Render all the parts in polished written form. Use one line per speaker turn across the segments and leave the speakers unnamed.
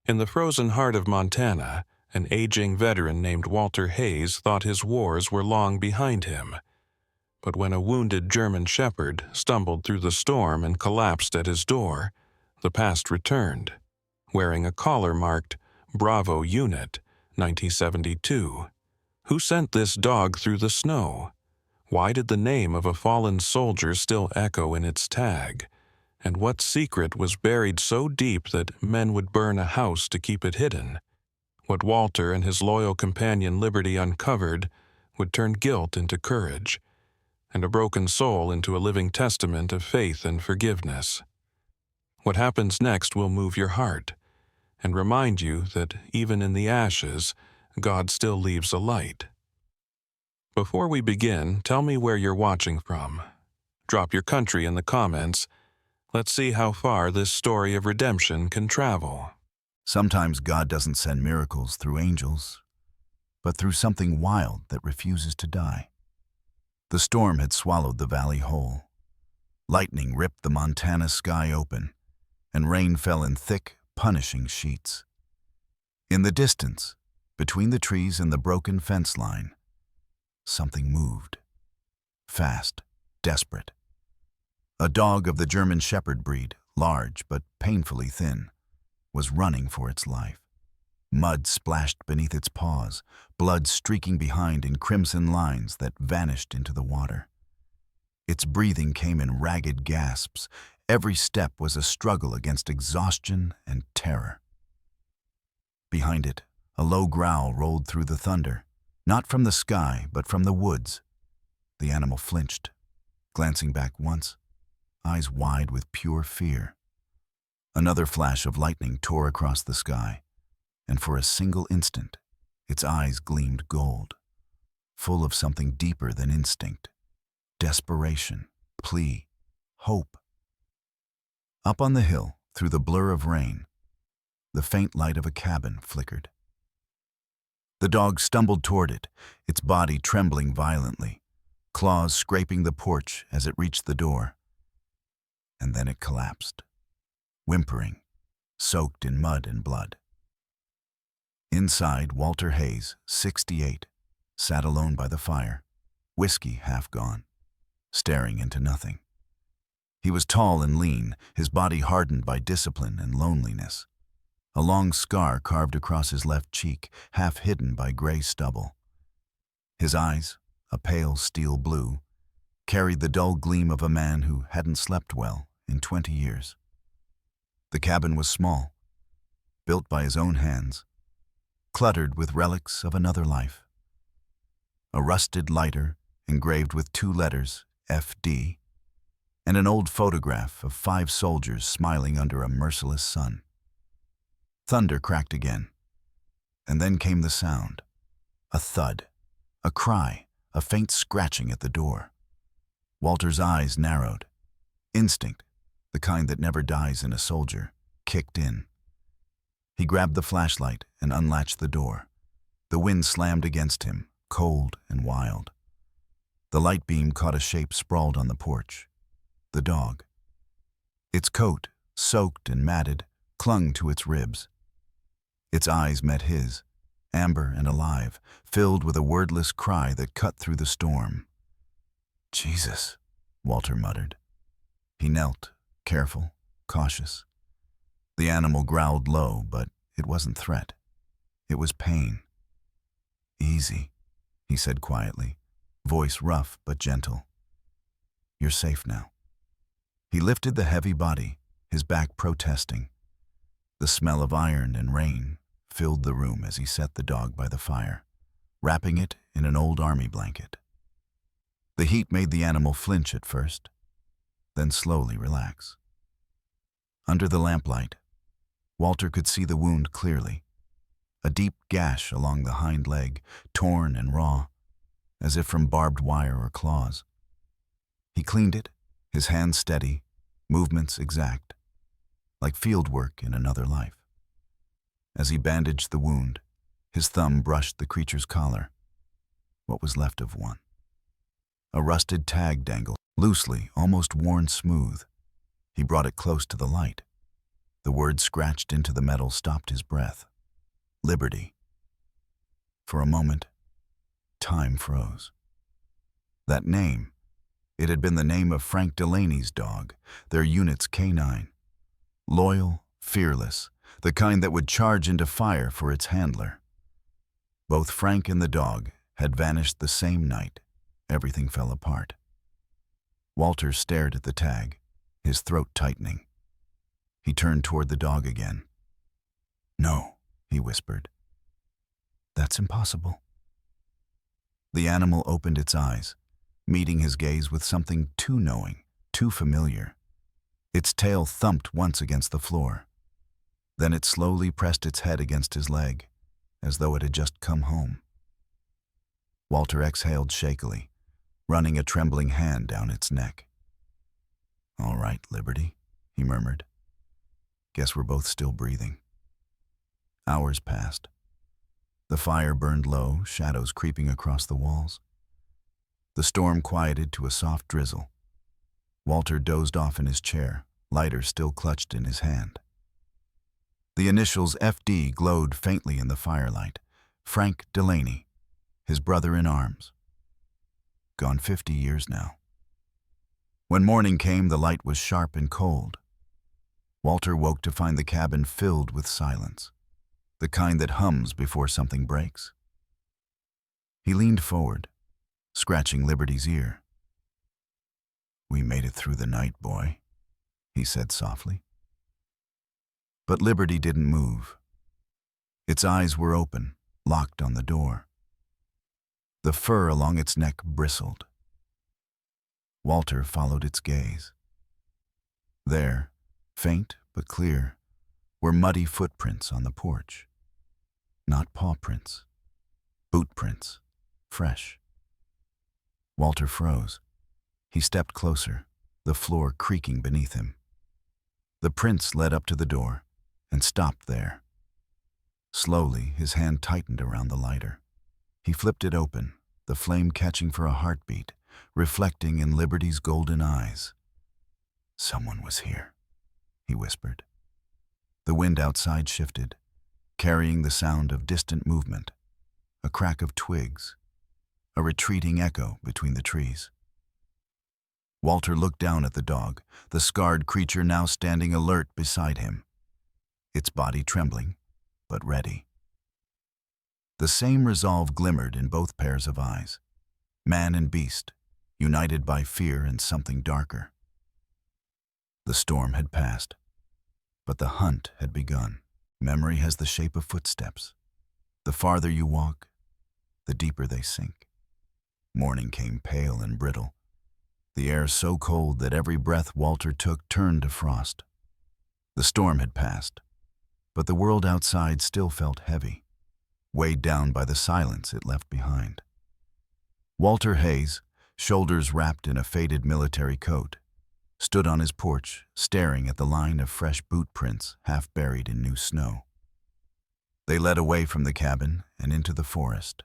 In the frozen heart of Montana, an aging veteran named Walter Hayes thought his wars were long behind him. But when a wounded German shepherd stumbled through the storm and collapsed at his door, the past returned, wearing a collar marked Bravo Unit, 1972. Who sent this dog through the snow? Why did the name of a fallen soldier still echo in its tag? And what secret was buried so deep that men would burn a house to keep it hidden? What Walter and his loyal companion Liberty uncovered would turn guilt into courage, and a broken soul into a living testament of faith and forgiveness. What happens next will move your heart, and remind you that even in the ashes, God still leaves a light. Before we begin, tell me where you're watching from. Drop your country in the comments. Let's see how far this story of redemption can travel.
Sometimes God doesn't send miracles through angels, but through something wild that refuses to die. The storm had swallowed the valley whole. Lightning ripped the Montana sky open, and rain fell in thick, punishing sheets. In the distance, between the trees and the broken fence line, something moved. Fast, desperate. A dog of the German shepherd breed, large but painfully thin, was running for its life. Mud splashed beneath its paws, blood streaking behind in crimson lines that vanished into the water. Its breathing came in ragged gasps. Every step was a struggle against exhaustion and terror. Behind it, a low growl rolled through the thunder, not from the sky, but from the woods. The animal flinched, glancing back once, eyes wide with pure fear. Another flash of lightning tore across the sky, and for a single instant, its eyes gleamed gold, full of something deeper than instinct, desperation, plea, hope. Up on the hill, through the blur of rain, the faint light of a cabin flickered. The dog stumbled toward it, its body trembling violently, claws scraping the porch as it reached the door. And then it collapsed, whimpering, soaked in mud and blood. Inside, Walter Hayes, 68, sat alone by the fire, whiskey half gone, staring into nothing. He was tall and lean, his body hardened by discipline and loneliness. A long scar carved across his left cheek, half hidden by gray stubble. His eyes, a pale steel blue, carried the dull gleam of a man who hadn't slept well in 20 years. The cabin was small, built by his own hands, cluttered with relics of another life. A rusted lighter engraved with 2 letters, FD, and an old photograph of 5 soldiers smiling under a merciless sun. Thunder cracked again, and then came the sound. A thud, a cry, a faint scratching at the door. Walter's eyes narrowed. Instinct, the kind that never dies in a soldier, kicked in. He grabbed the flashlight and unlatched the door. The wind slammed against him, cold and wild. The light beam caught a shape sprawled on the porch. The dog. Its coat, soaked and matted, clung to its ribs. Its eyes met his, amber and alive, filled with a wordless cry that cut through the storm. "Jesus," Walter muttered. He knelt, careful, cautious. The animal growled low, but it wasn't threat. It was pain. "Easy," he said quietly, voice rough but gentle. "You're safe now." He lifted the heavy body, his back protesting. The smell of iron and rain filled the room as he set the dog by the fire, wrapping it in an old army blanket. The heat made the animal flinch at first, then slowly relax. Under the lamplight, Walter could see the wound clearly, a deep gash along the hind leg, torn and raw, as if from barbed wire or claws. He cleaned it, his hands steady, movements exact, like field work in another life. As he bandaged the wound, his thumb brushed the creature's collar, what was left of one. A rusted tag dangled, loosely, almost worn smooth. He brought it close to the light. The word scratched into the metal stopped his breath. Liberty. For a moment, time froze. That name, it had been the name of Frank Delaney's dog, their unit's K9. Loyal, fearless, the kind that would charge into fire for its handler. Both Frank and the dog had vanished the same night. Everything fell apart. Walter stared at the tag, his throat tightening. He turned toward the dog again. "No," he whispered. "That's impossible." The animal opened its eyes, meeting his gaze with something too knowing, too familiar. Its tail thumped once against the floor. Then it slowly pressed its head against his leg, as though it had just come home. Walter exhaled shakily, running a trembling hand down its neck. "All right, Liberty," he murmured. "Guess we're both still breathing." Hours passed. The fire burned low, shadows creeping across the walls. The storm quieted to a soft drizzle. Walter dozed off in his chair, lighter still clutched in his hand. The initials FD glowed faintly in the firelight. Frank Delaney, his brother in arms. Gone 50 years now. When morning came, the light was sharp and cold. Walter woke to find the cabin filled with silence, the kind that hums before something breaks. He leaned forward, scratching Liberty's ear. "We made it through the night, boy," he said softly. But Liberty didn't move. Its eyes were open, locked on the door. The fur along its neck bristled. Walter followed its gaze. There, faint but clear, were muddy footprints on the porch. Not paw prints, boot prints, fresh. Walter froze. He stepped closer, the floor creaking beneath him. The prints led up to the door and stopped there. Slowly, his hand tightened around the lighter. He flipped it open, the flame catching for a heartbeat, reflecting in Liberty's golden eyes. "Someone was here," he whispered. The wind outside shifted, carrying the sound of distant movement, a crack of twigs, a retreating echo between the trees. Walter looked down at the dog, the scarred creature now standing alert beside him, its body trembling, but ready. The same resolve glimmered in both pairs of eyes, man and beast, united by fear and something darker. The storm had passed, but the hunt had begun. Memory has the shape of footsteps. The farther you walk, the deeper they sink. Morning came pale and brittle, the air so cold that every breath Walter took turned to frost. The storm had passed, but the world outside still felt heavy, weighed down by the silence it left behind. Walter Hayes, shoulders wrapped in a faded military coat, stood on his porch, staring at the line of fresh boot prints half buried in new snow. They led away from the cabin and into the forest.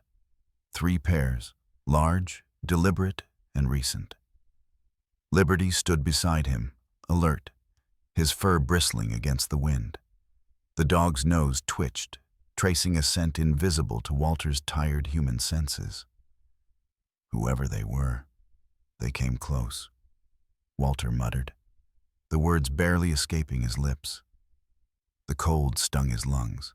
3 pairs, large, deliberate, and recent. Liberty stood beside him, alert, his fur bristling against the wind. The dog's nose twitched, tracing a scent invisible to Walter's tired human senses. Whoever they were, they came close. Walter muttered, the words barely escaping his lips. The cold stung his lungs.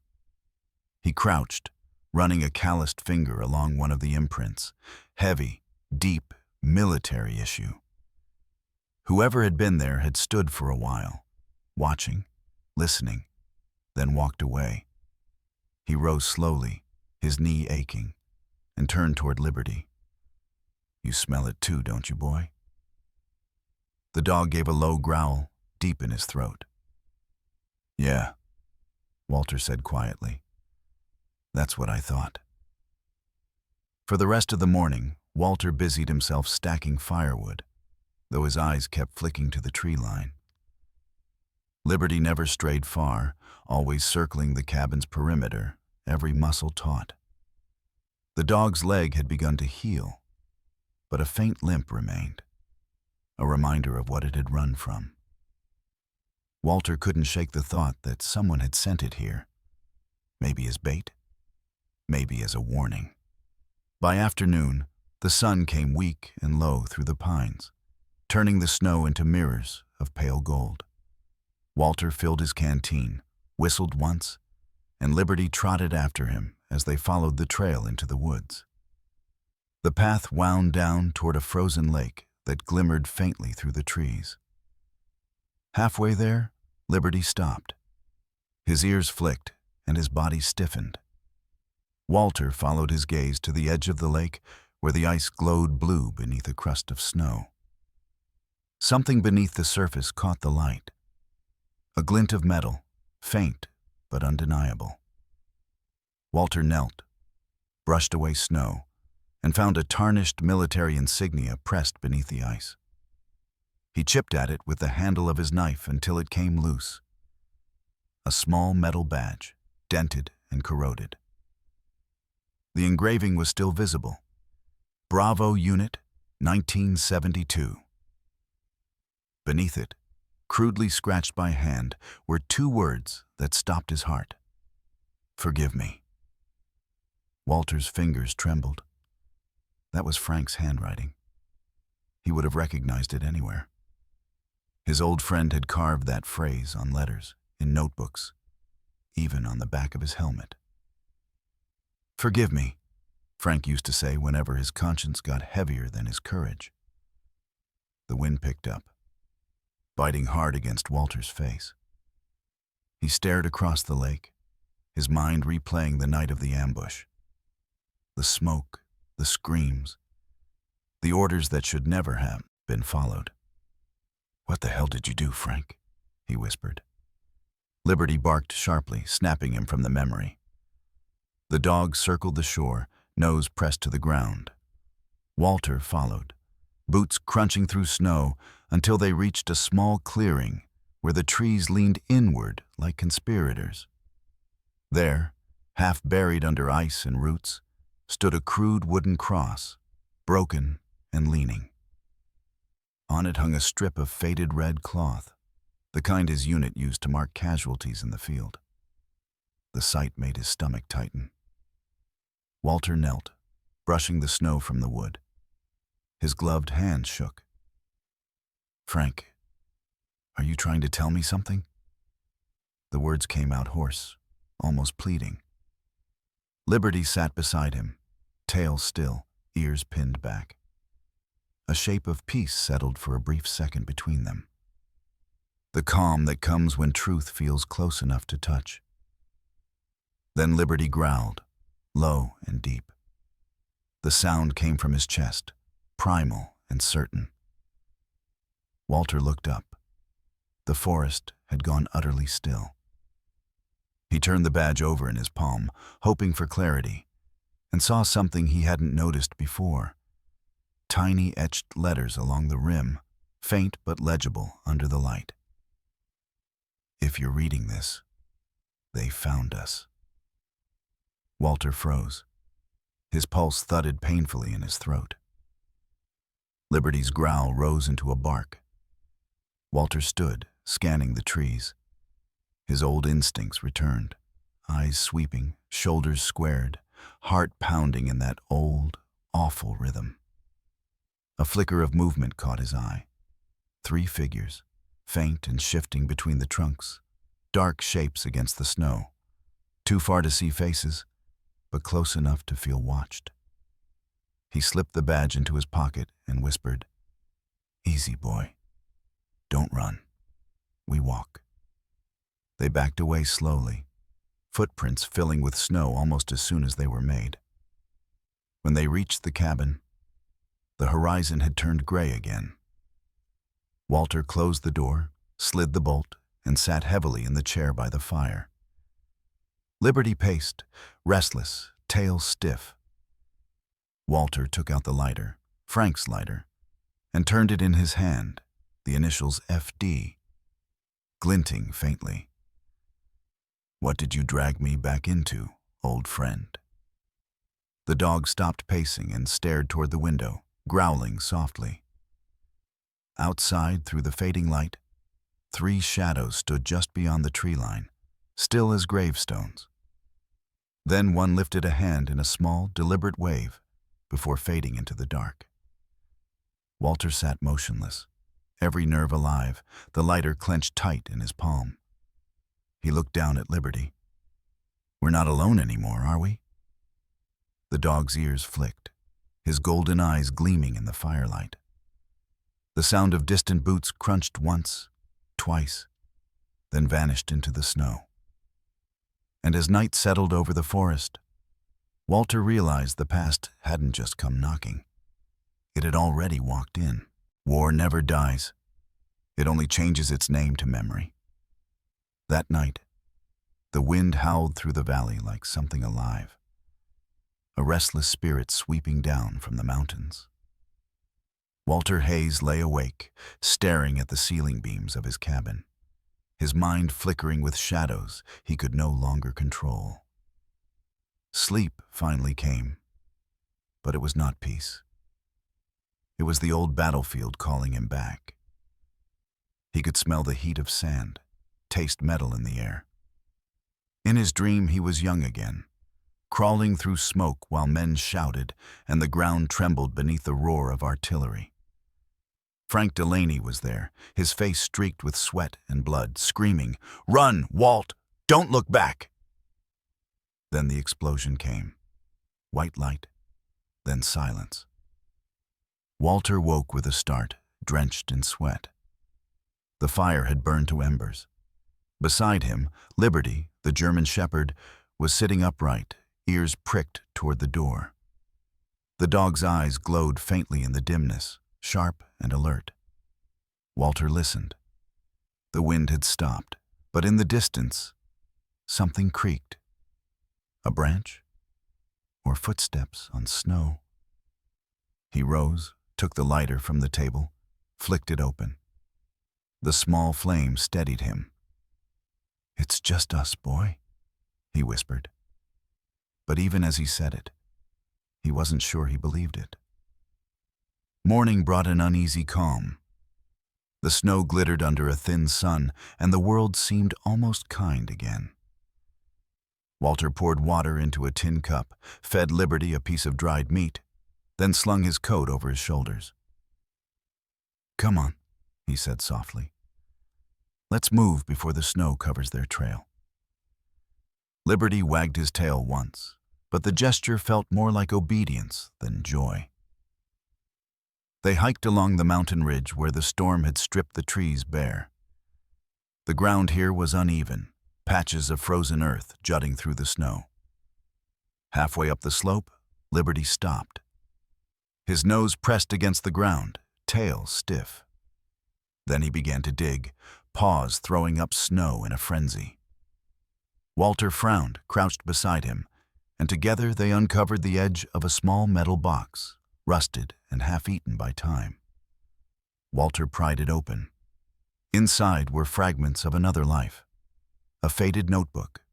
He crouched, running a calloused finger along one of the imprints. Heavy, deep, military issue. Whoever had been there had stood for a while, watching, listening, then walked away. He rose slowly, his knee aching, and turned toward Liberty. "You smell it too, don't you, boy?" The dog gave a low growl, deep in his throat. "Yeah," Walter said quietly. "That's what I thought." For the rest of the morning, Walter busied himself stacking firewood, though his eyes kept flicking to the tree line. Liberty never strayed far, always circling the cabin's perimeter, every muscle taut. The dog's leg had begun to heal, but a faint limp remained, a reminder of what it had run from. Walter couldn't shake the thought that someone had sent it here. Maybe as bait, maybe as a warning. By afternoon, the sun came weak and low through the pines, turning the snow into mirrors of pale gold. Walter filled his canteen, whistled once, and Liberty trotted after him as they followed the trail into the woods. The path wound down toward a frozen lake that glimmered faintly through the trees. Halfway there, Liberty stopped. His ears flicked and his body stiffened. Walter followed his gaze to the edge of the lake where the ice glowed blue beneath a crust of snow. Something beneath the surface caught the light. A glint of metal, faint but undeniable. Walter knelt, brushed away snow, and found a tarnished military insignia pressed beneath the ice. He chipped at it with the handle of his knife until it came loose. A small metal badge, dented and corroded. The engraving was still visible. Bravo Unit, 1972. Beneath it, crudely scratched by hand, were two words that stopped his heart. Forgive me. Walter's fingers trembled. That was Frank's handwriting. He would have recognized it anywhere. His old friend had carved that phrase on letters, in notebooks, even on the back of his helmet. Forgive me, Frank used to say whenever his conscience got heavier than his courage. The wind picked up, biting hard against Walter's face. He stared across the lake, his mind replaying the night of the ambush. The smoke, the screams, the orders that should never have been followed. What the hell did you do, Frank? He whispered. Liberty barked sharply, snapping him from the memory. The dog circled the shore, nose pressed to the ground. Walter followed, boots crunching through snow until they reached a small clearing where the trees leaned inward like conspirators. There, half buried under ice and roots, stood a crude wooden cross, broken and leaning. On it hung a strip of faded red cloth, the kind his unit used to mark casualties in the field. The sight made his stomach tighten. Walter knelt, brushing the snow from the wood. His gloved hand shook. Frank, are you trying to tell me something? The words came out hoarse, almost pleading. Liberty sat beside him, tail still, ears pinned back. A shape of peace settled for a brief second between them. The calm that comes when truth feels close enough to touch. Then Liberty growled, low and deep. The sound came from his chest, primal and certain. Walter looked up. The forest had gone utterly still. He turned the badge over in his palm, hoping for clarity, and saw something he hadn't noticed before. Tiny etched letters along the rim, faint but legible under the light. If you're reading this, they found us. Walter froze. His pulse thudded painfully in his throat. Liberty's growl rose into a bark. Walter stood, scanning the trees. His old instincts returned, eyes sweeping, shoulders squared, heart pounding in that old, awful rhythm. A flicker of movement caught his eye. 3 figures, faint and shifting between the trunks, dark shapes against the snow. Too far to see faces, but close enough to feel watched. He slipped the badge into his pocket and whispered, "Easy, boy. Don't run. We walk." They backed away slowly, footprints filling with snow almost as soon as they were made. When they reached the cabin, the horizon had turned gray again. Walter closed the door, slid the bolt, and sat heavily in the chair by the fire. Liberty paced, restless, tail stiff. Walter took out the lighter, Frank's lighter, and turned it in his hand, the initials FD, glinting faintly. "What did you drag me back into, old friend?" The dog stopped pacing and stared toward the window, growling softly. Outside, through the fading light, 3 shadows stood just beyond the tree line, still as gravestones. Then one lifted a hand in a small, deliberate wave before fading into the dark. Walter sat motionless, every nerve alive, the lighter clenched tight in his palm. He looked down at Liberty. "We're not alone anymore, are we?" The dog's ears flicked, his golden eyes gleaming in the firelight. The sound of distant boots crunched once, twice, then vanished into the snow. And as night settled over the forest, Walter realized the past hadn't just come knocking. It had already walked in. War never dies. It only changes its name to memory. That night, the wind howled through the valley like something alive, a restless spirit sweeping down from the mountains. Walter Hayes lay awake, staring at the ceiling beams of his cabin, his mind flickering with shadows he could no longer control. Sleep finally came, but it was not peace. It was the old battlefield calling him back. He could smell the heat of sand, taste metal in the air. In his dream, he was young again, crawling through smoke while men shouted and the ground trembled beneath the roar of artillery. Frank Delaney was there, his face streaked with sweat and blood, screaming, "Run, Walt! Don't look back!" Then the explosion came. White light, then silence. Walter woke with a start, drenched in sweat. The fire had burned to embers. Beside him, Liberty, the German shepherd, was sitting upright, ears pricked toward the door. The dog's eyes glowed faintly in the dimness, sharp and alert. Walter listened. The wind had stopped, but in the distance, something creaked. A branch? Or footsteps on snow? He rose, took the lighter from the table, flicked it open. The small flame steadied him. "It's just us, boy," he whispered. But even as he said it, he wasn't sure he believed it. Morning brought an uneasy calm. The snow glittered under a thin sun, and the world seemed almost kind again. Walter poured water into a tin cup, fed Liberty a piece of dried meat, then slung his coat over his shoulders. "Come on," he said softly. "Let's move before the snow covers their trail." Liberty wagged his tail once, but the gesture felt more like obedience than joy. They hiked along the mountain ridge where the storm had stripped the trees bare. The ground here was uneven, patches of frozen earth jutting through the snow. Halfway up the slope, Liberty stopped. His nose pressed against the ground, tail stiff. Then he began to dig, paws throwing up snow in a frenzy. Walter frowned, crouched beside him, and together they uncovered the edge of a small metal box, rusted and half-eaten by time. Walter pried it open. Inside were fragments of another life. A faded notebook,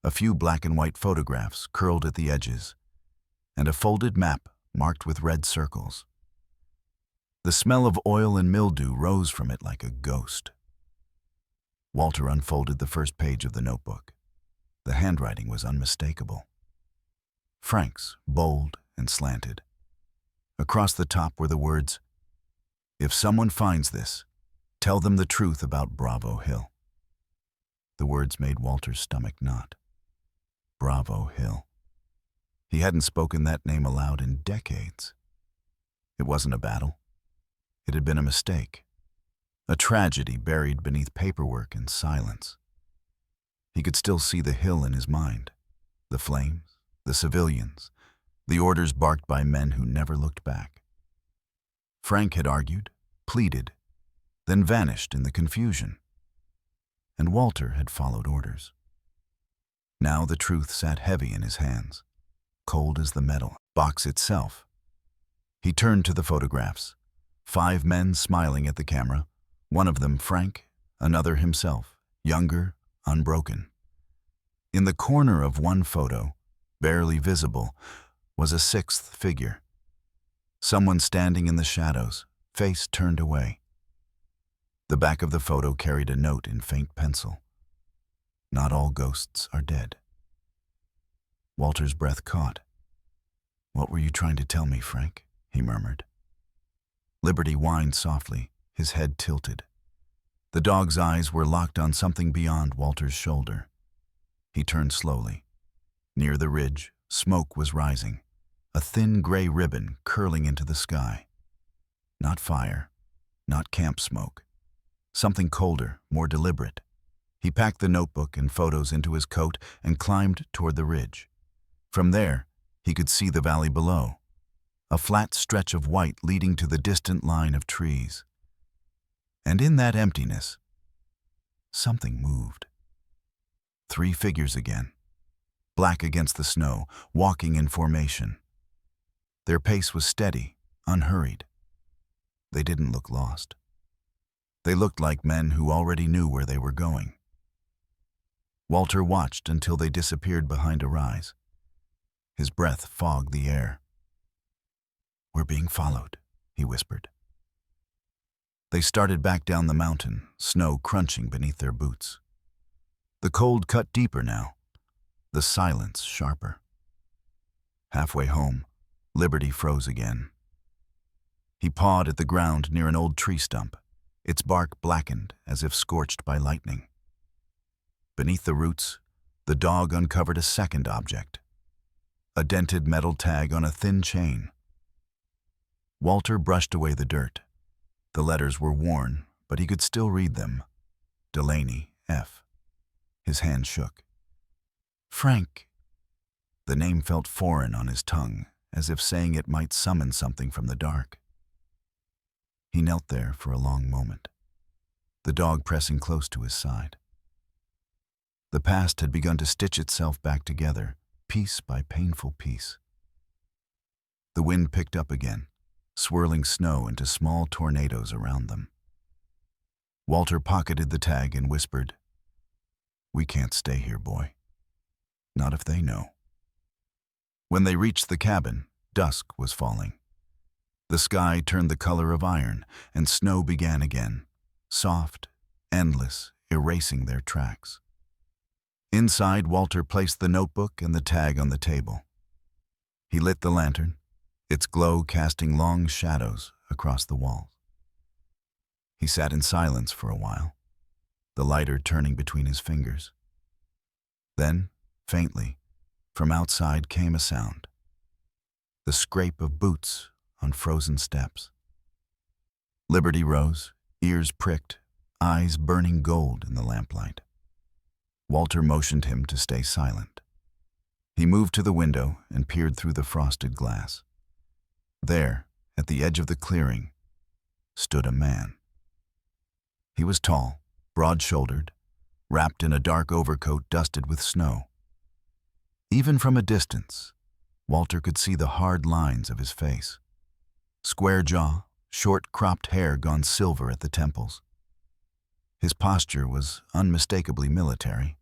a few black and white photographs curled at the edges, and a folded map marked with red circles. The smell of oil and mildew rose from it like a ghost. Walter unfolded the first page of the notebook. The handwriting was unmistakable. Frank's, bold and slanted. Across the top were the words, "If someone finds this, tell them the truth about Bravo Hill." The words made Walter's stomach knot. Bravo Hill. He hadn't spoken that name aloud in decades. It wasn't a battle. It had been a mistake. A tragedy buried beneath paperwork and silence. He could still see the hill in his mind. The flames, the civilians, the orders barked by men who never looked back. Frank had argued, pleaded, then vanished in the confusion. And Walter had followed orders. Now the truth sat heavy in his hands, cold as the metal box itself. He turned to the photographs. 5 men smiling at the camera, one of them Frank, another himself, younger, unbroken. In the corner of one photo, barely visible, was a 6th figure. Someone standing in the shadows, face turned away. The back of the photo carried a note in faint pencil. "Not all ghosts are dead." Walter's breath caught. "What were you trying to tell me, Frank?" he murmured. Liberty whined softly, his head tilted. The dog's eyes were locked on something beyond Walter's shoulder. He turned slowly. Near the ridge, smoke was rising, a thin gray ribbon curling into the sky. Not fire, not camp smoke. Something colder, more deliberate. He packed the notebook and photos into his coat and climbed toward the ridge. From there, he could see the valley below, a flat stretch of white leading to the distant line of trees. And in that emptiness, something moved. 3 figures again, black against the snow, walking in formation. Their pace was steady, unhurried. They didn't look lost. They looked like men who already knew where they were going. Walter watched until they disappeared behind a rise. His breath fogged the air. "We're being followed," he whispered. They started back down the mountain, snow crunching beneath their boots. The cold cut deeper now, the silence sharper. Halfway home, Liberty froze again. He pawed at the ground near an old tree stump, its bark blackened as if scorched by lightning. Beneath the roots, the dog uncovered a second object, a dented metal tag on a thin chain. Walter brushed away the dirt. The letters were worn, but he could still read them. Delaney, F. His hand shook. "Frank." The name felt foreign on his tongue, as if saying it might summon something from the dark. He knelt there for a long moment, the dog pressing close to his side. The past had begun to stitch itself back together, piece by painful piece. The wind picked up again, swirling snow into small tornadoes around them. Walter pocketed the tag and whispered, "We can't stay here, boy. Not if they know." When they reached the cabin, dusk was falling. The sky turned the color of iron, and snow began again, soft, endless, erasing their tracks. Inside, Walter placed the notebook and the tag on the table. He lit the lantern, its glow casting long shadows across the walls. He sat in silence for a while, the lighter turning between his fingers. Then, faintly, from outside came a sound, the scrape of boots on frozen steps. Liberty rose, ears pricked, eyes burning gold in the lamplight. Walter motioned him to stay silent. He moved to the window and peered through the frosted glass. There, at the edge of the clearing, stood a man. He was tall, broad-shouldered, wrapped in a dark overcoat dusted with snow. Even from a distance, Walter could see the hard lines of his face. Square jaw, short cropped hair gone silver at the temples. His posture was unmistakably military.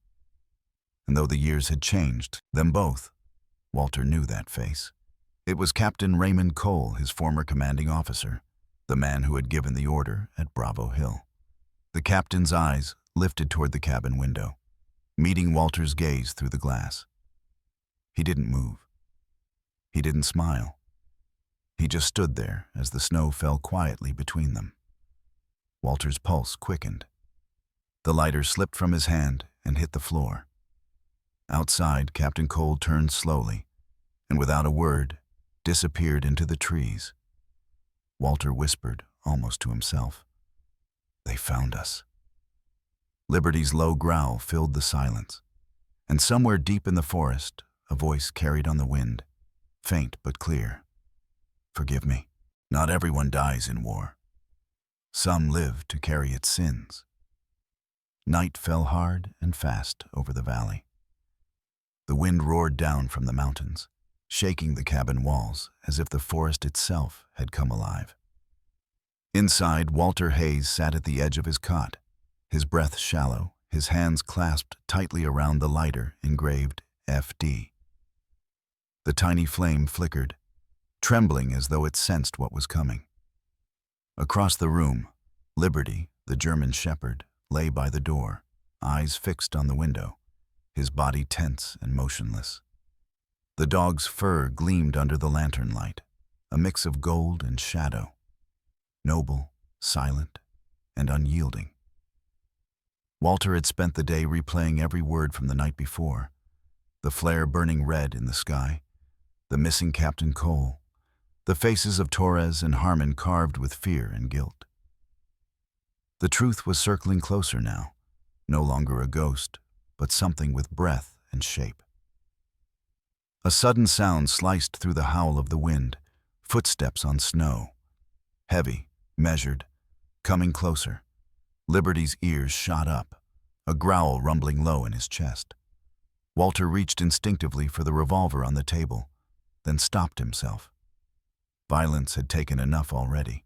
And though the years had changed them both, Walter knew that face. It was Captain Raymond Cole, his former commanding officer, the man who had given the order at Bravo Hill. The captain's eyes lifted toward the cabin window, meeting Walter's gaze through the glass. He didn't move. He didn't smile. He just stood there as the snow fell quietly between them. Walter's pulse quickened. The lighter slipped from his hand and hit the floor. Outside, Captain Cole turned slowly, and without a word, disappeared into the trees. Walter whispered, almost to himself, "They found us." Liberty's low growl filled the silence, and somewhere deep in the forest, a voice carried on the wind, faint but clear. "Forgive me. Not everyone dies in war. Some live to carry its sins." Night fell hard and fast over the valley. The wind roared down from the mountains, shaking the cabin walls as if the forest itself had come alive. Inside, Walter Hayes sat at the edge of his cot, his breath shallow, his hands clasped tightly around the lighter engraved FD. The tiny flame flickered, trembling as though it sensed what was coming. Across the room, Liberty, The German shepherd lay by the door, eyes fixed on the window, his body tense and motionless. The dog's fur gleamed under the lantern light, a mix of gold and shadow, noble, silent, and unyielding. Walter had spent the day replaying every word from the night before, the flare burning red in the sky, the missing Captain Cole, the faces of Torres and Harmon carved with fear and guilt. The truth was circling closer now, no longer a ghost, but something with breath and shape. A sudden sound sliced through the howl of the wind, footsteps on snow. Heavy, measured, coming closer. Liberty's ears shot up, a growl rumbling low in his chest. Walter reached instinctively for the revolver on the table, then stopped himself. Violence had taken enough already.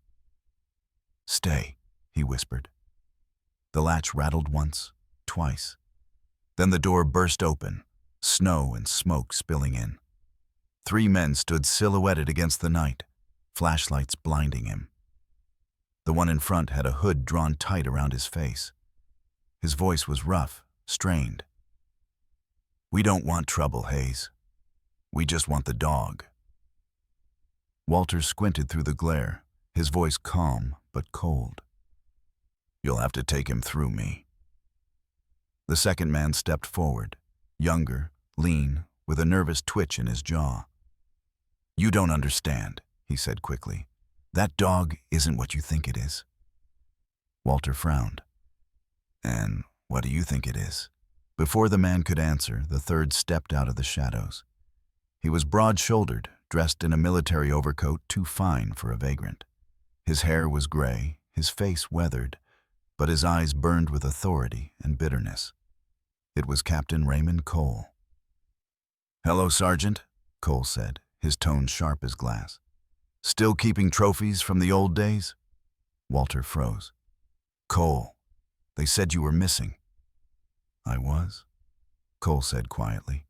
"Stay," he whispered. The latch rattled once, twice. Then the door burst open, snow and smoke spilling in. 3 men stood silhouetted against the night, flashlights blinding him. The one in front had a hood drawn tight around his face. His voice was rough, strained. "We don't want trouble, Hayes. We just want the dog." Walter squinted through the glare, his voice calm but cold. "You'll have to take him through me." The second man stepped forward, younger, lean, with a nervous twitch in his jaw. "You don't understand," he said quickly. "That dog isn't what you think it is." Walter frowned. "And what do you think it is?" Before the man could answer, the third stepped out of the shadows. He was broad-shouldered, dressed in a military overcoat too fine for a vagrant. His hair was gray, his face weathered, but his eyes burned with authority and bitterness. It was Captain Raymond Cole. "Hello, Sergeant," Cole said, his tone sharp as glass. "Still keeping trophies from the old days?" Walter froze. "Cole, they said you were missing." "I was," Cole said quietly,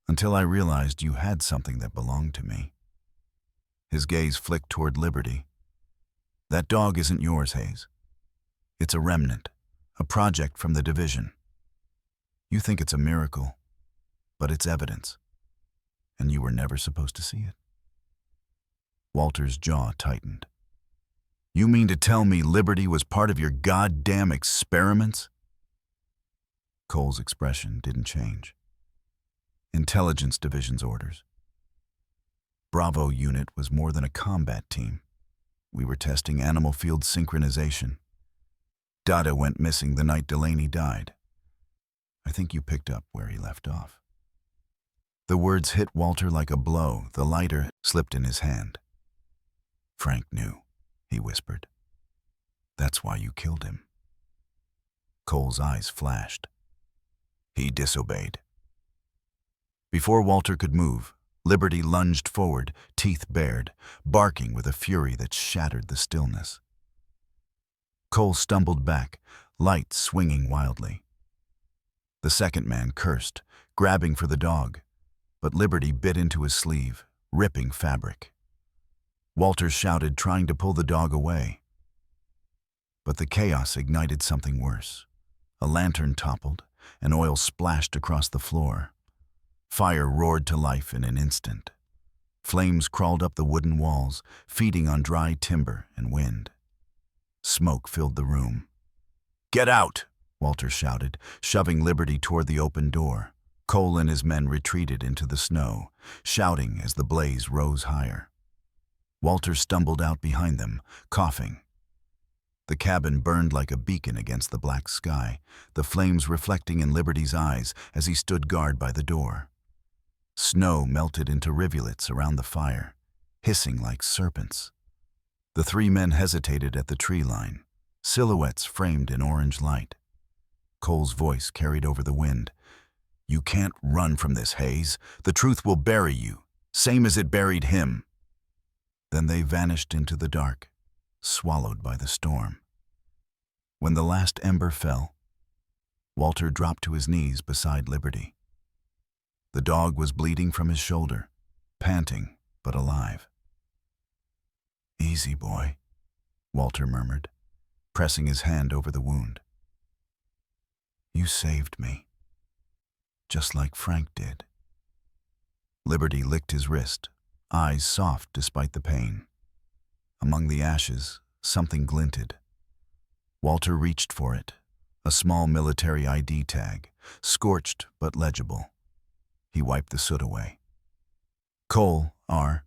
"until I realized you had something that belonged to me." His gaze flicked toward Liberty. "That dog isn't yours, Hayes. It's a remnant, a project from the division. You think it's a miracle, but it's evidence, and you were never supposed to see it." Walter's jaw tightened. "You mean to tell me Liberty was part of your goddamn experiments?" Cole's expression didn't change. "Intelligence Division's orders. Bravo unit was more than a combat team. We were testing animal field synchronization. Data went missing the night Delaney died. I think you picked up where he left off." The words hit Walter like a blow. The lighter slipped in his hand. "Frank knew," he whispered. "That's why you killed him." Cole's eyes flashed. "He disobeyed." Before Walter could move, Liberty lunged forward, teeth bared, barking with a fury that shattered the stillness. Cole stumbled back, light swinging wildly. The second man cursed, grabbing for the dog, but Liberty bit into his sleeve, ripping fabric. Walter shouted, trying to pull the dog away. But the chaos ignited something worse. A lantern toppled, and oil splashed across the floor. Fire roared to life in an instant. Flames crawled up the wooden walls, feeding on dry timber and wind. Smoke filled the room. "Get out!" Walter shouted, shoving Liberty toward the open door. Cole and his men retreated into the snow, shouting as the blaze rose higher. Walter stumbled out behind them, coughing. The cabin burned like a beacon against the black sky, the flames reflecting in Liberty's eyes as he stood guard by the door. Snow melted into rivulets around the fire, hissing like serpents. The 3 men hesitated at the tree line, silhouettes framed in orange light. Cole's voice carried over the wind. "You can't run from this, Hayes. The truth will bury you, same as it buried him." Then they vanished into the dark, swallowed by the storm. When the last ember fell, Walter dropped to his knees beside Liberty. The dog was bleeding from his shoulder, panting but alive. "Easy, boy," Walter murmured. pressing his hand over the wound. "You saved me, just like Frank did." Liberty licked his wrist, eyes soft despite the pain. Among the ashes, something glinted. Walter reached for it, a small military ID tag, scorched but legible. He wiped the soot away. "Cole, R.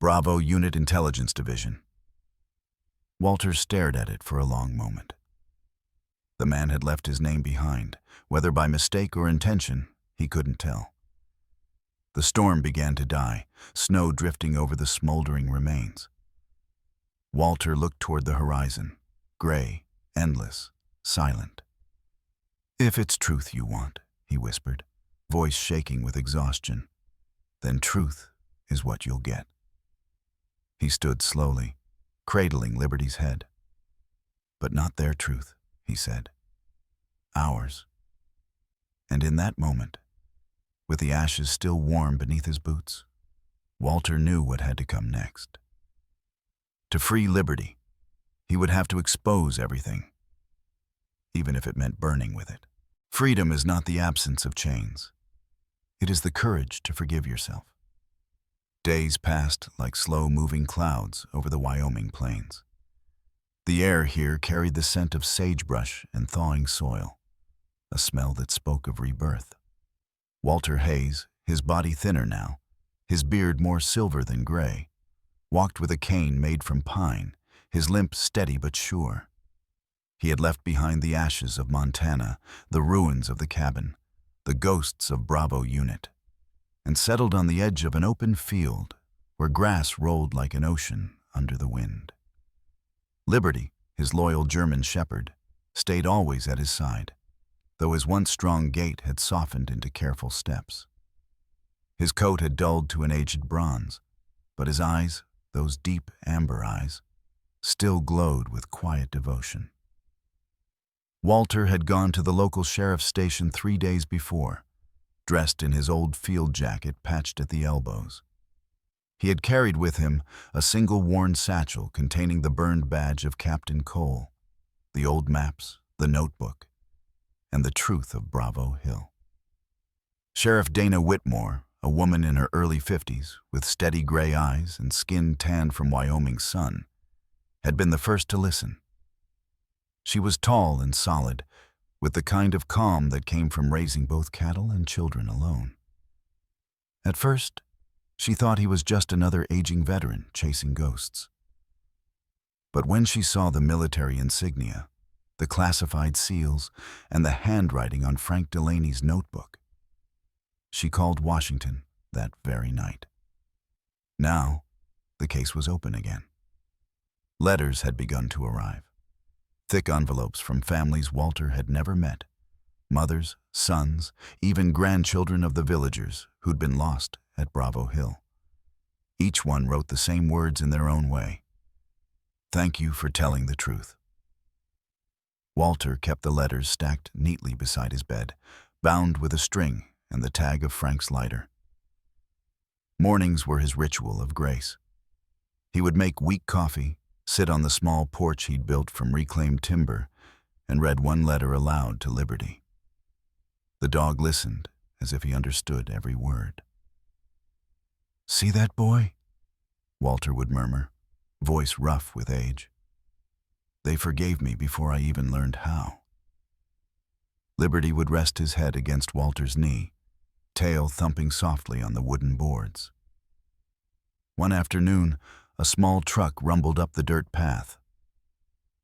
Bravo Unit Intelligence Division." Walter stared at it for a long moment. The man had left his name behind. Whether by mistake or intention, he couldn't tell. The storm began to die, snow drifting over the smoldering remains. Walter looked toward the horizon, gray, endless, silent. "If it's truth you want," he whispered, voice shaking with exhaustion, "then truth is what you'll get." He stood slowly, cradling Liberty's head. "But not their truth," he said. "Ours." And in that moment, with the ashes still warm beneath his boots, Walter knew what had to come next. To free Liberty, he would have to expose everything, even if it meant burning with it. Freedom is not the absence of chains. It is the courage to forgive yourself. Days passed like slow-moving clouds over the Wyoming plains. The air here carried the scent of sagebrush and thawing soil, a smell that spoke of rebirth. Walter Hayes, his body thinner now, his beard more silver than gray, walked with a cane made from pine, his limp steady but sure. He had left behind the ashes of Montana, the ruins of the cabin, the ghosts of Bravo Unit, and settled on the edge of an open field where grass rolled like an ocean under the wind. Liberty, his loyal German shepherd, stayed always at his side, though his once strong gait had softened into careful steps. His coat had dulled to an aged bronze, but his eyes, those deep amber eyes, still glowed with quiet devotion. Walter had gone to the local sheriff's station 3 days before, dressed in his old field jacket patched at the elbows. He had carried with him a single worn satchel containing the burned badge of Captain Cole, the old maps, the notebook, and the truth of Bravo Hill. Sheriff Dana Whitmore, a woman in her early 50s, with steady gray eyes and skin tanned from Wyoming's sun, had been the first to listen. She was tall and solid, with the kind of calm that came from raising both cattle and children alone. At first, she thought he was just another aging veteran chasing ghosts. But when she saw the military insignia, the classified seals, and the handwriting on Frank Delaney's notebook, she called Washington that very night. Now, the case was open again. Letters had begun to arrive. Thick envelopes from families Walter had never met, mothers, sons, even grandchildren of the villagers who'd been lost at Bravo Hill. Each one wrote the same words in their own way. "Thank you for telling the truth." Walter kept the letters stacked neatly beside his bed, bound with a string and the tag of Frank's lighter. Mornings were his ritual of grace. He would make weak coffee, sit on the small porch he'd built from reclaimed timber, and read one letter aloud to Liberty. The dog listened as if he understood every word. "See that boy?" Walter would murmur, voice rough with age. "They forgave me before I even learned how." Liberty would rest his head against Walter's knee, tail thumping softly on the wooden boards. One afternoon, a small truck rumbled up the dirt path.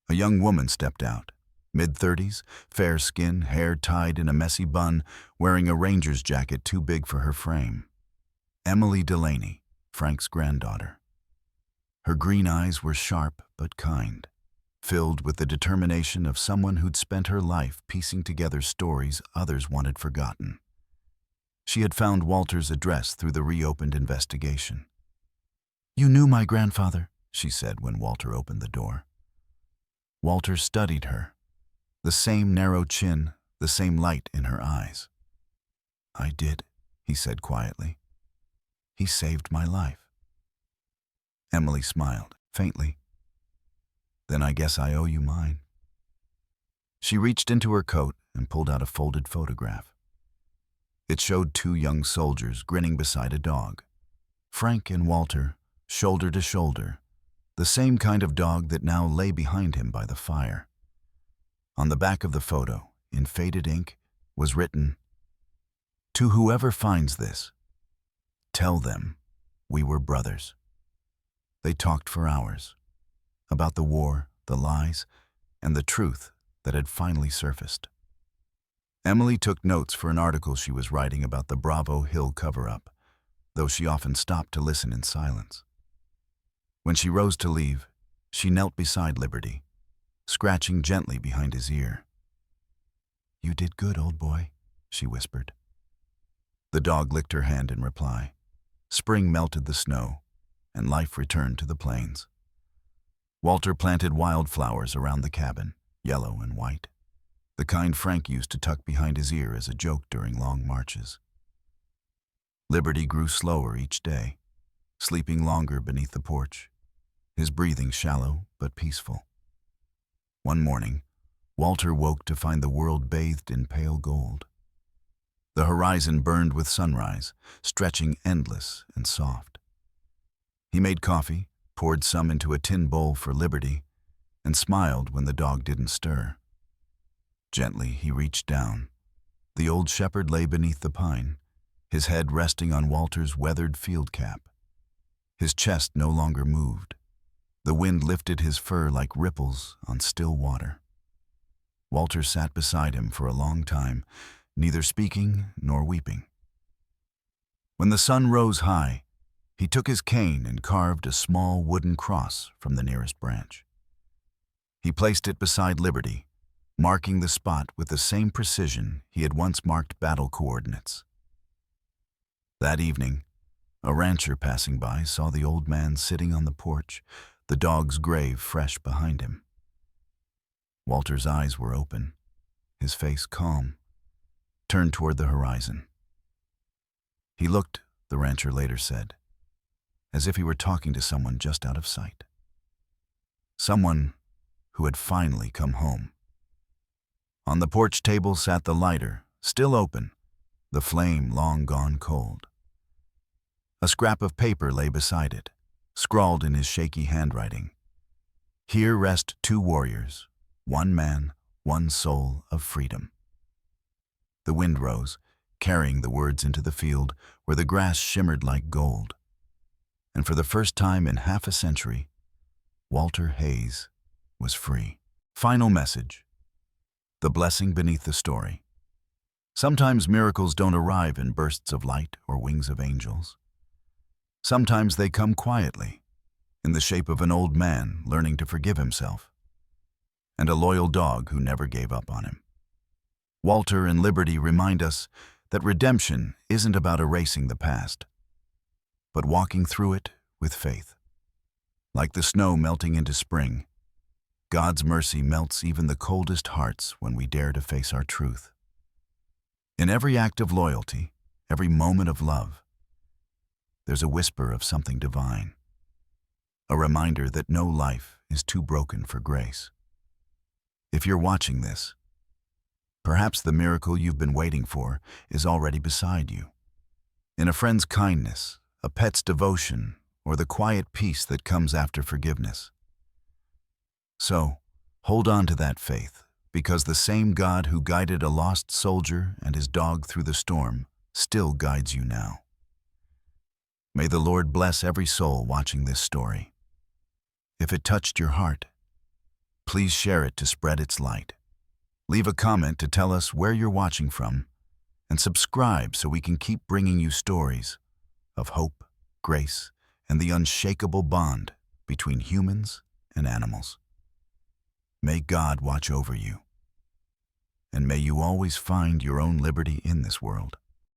A young woman stepped out, mid-30s, fair skin, hair tied in a messy bun, wearing a ranger's jacket too big for her frame. Emily Delaney, Frank's granddaughter. Her green eyes were sharp but kind, filled with the determination of someone who'd spent her life piecing together stories others wanted forgotten. She had found Walter's address through the reopened investigation. "You knew my grandfather," she said when Walter opened the door. Walter studied her, the same narrow chin, the same light in her eyes. "I did," he said quietly. "He saved my life." Emily smiled, faintly. Then I guess I owe you mine." She reached into her coat and pulled out a folded photograph. It showed two young soldiers grinning beside a dog. Frank and Walter, shoulder to shoulder, the same kind of dog that now lay behind him by the fire. On the back of the photo, in faded ink, was written, "To whoever finds this, tell them we were brothers." They talked for hours about the war, the lies, and the truth that had finally surfaced. Emily took notes for an article she was writing about the Bravo Hill cover-up, though she often stopped to listen in silence. When she rose to leave, she knelt beside Liberty, scratching gently behind his ear. "You did good, old boy," she whispered. The dog licked her hand in reply. Spring melted the snow, and life returned to the plains. Walter planted wildflowers around the cabin, yellow and white, the kind Frank used to tuck behind his ear as a joke during long marches. Liberty grew slower each day, sleeping longer beneath the porch, his breathing shallow but peaceful. One morning, Walter woke to find the world bathed in pale gold. The horizon burned with sunrise, stretching endless and soft. He made coffee, poured some into a tin bowl for Liberty, and smiled when the dog didn't stir. Gently, he reached down. The old shepherd lay beneath the pine, his head resting on Walter's weathered field cap. His chest no longer moved. The wind lifted his fur like ripples on still water. Walter sat beside him for a long time, neither speaking nor weeping. When the sun rose high, he took his cane and carved a small wooden cross from the nearest branch. He placed it beside Liberty, marking the spot with the same precision he had once marked battle coordinates. That evening, a rancher passing by saw the old man sitting on the porch, the dog's grave fresh behind him. Walter's eyes were open, his face calm, turned toward the horizon. He looked, the rancher later said, as if he were talking to someone just out of sight. Someone who had finally come home. On the porch table sat the lighter, still open, the flame long gone cold. A scrap of paper lay beside it, scrawled in his shaky handwriting. "Here rest two warriors, one man, one soul of freedom." The wind rose, carrying the words into the field where the grass shimmered like gold. And for the first time in half a century, Walter Hayes was free. Final message. The blessing beneath the story. Sometimes miracles don't arrive in bursts of light or wings of angels. Sometimes they come quietly, in the shape of an old man learning to forgive himself, and a loyal dog who never gave up on him. Walter and Liberty remind us that redemption isn't about erasing the past, but walking through it with faith. Like the snow melting into spring, God's mercy melts even the coldest hearts when we dare to face our truth. In every act of loyalty, every moment of love, there's a whisper of something divine, a reminder that no life is too broken for grace. If you're watching this, perhaps the miracle you've been waiting for is already beside you. In a friend's kindness, a pet's devotion, or the quiet peace that comes after forgiveness. So, hold on to that faith, because the same God who guided a lost soldier and his dog through the storm still guides you now. May the Lord bless every soul watching this story. If it touched your heart, please share it to spread its light. Leave a comment to tell us where you're watching from, and subscribe so we can keep bringing you stories of hope, grace, and the unshakable bond between humans and animals. May God watch over you, and may you always find your own liberty in this world.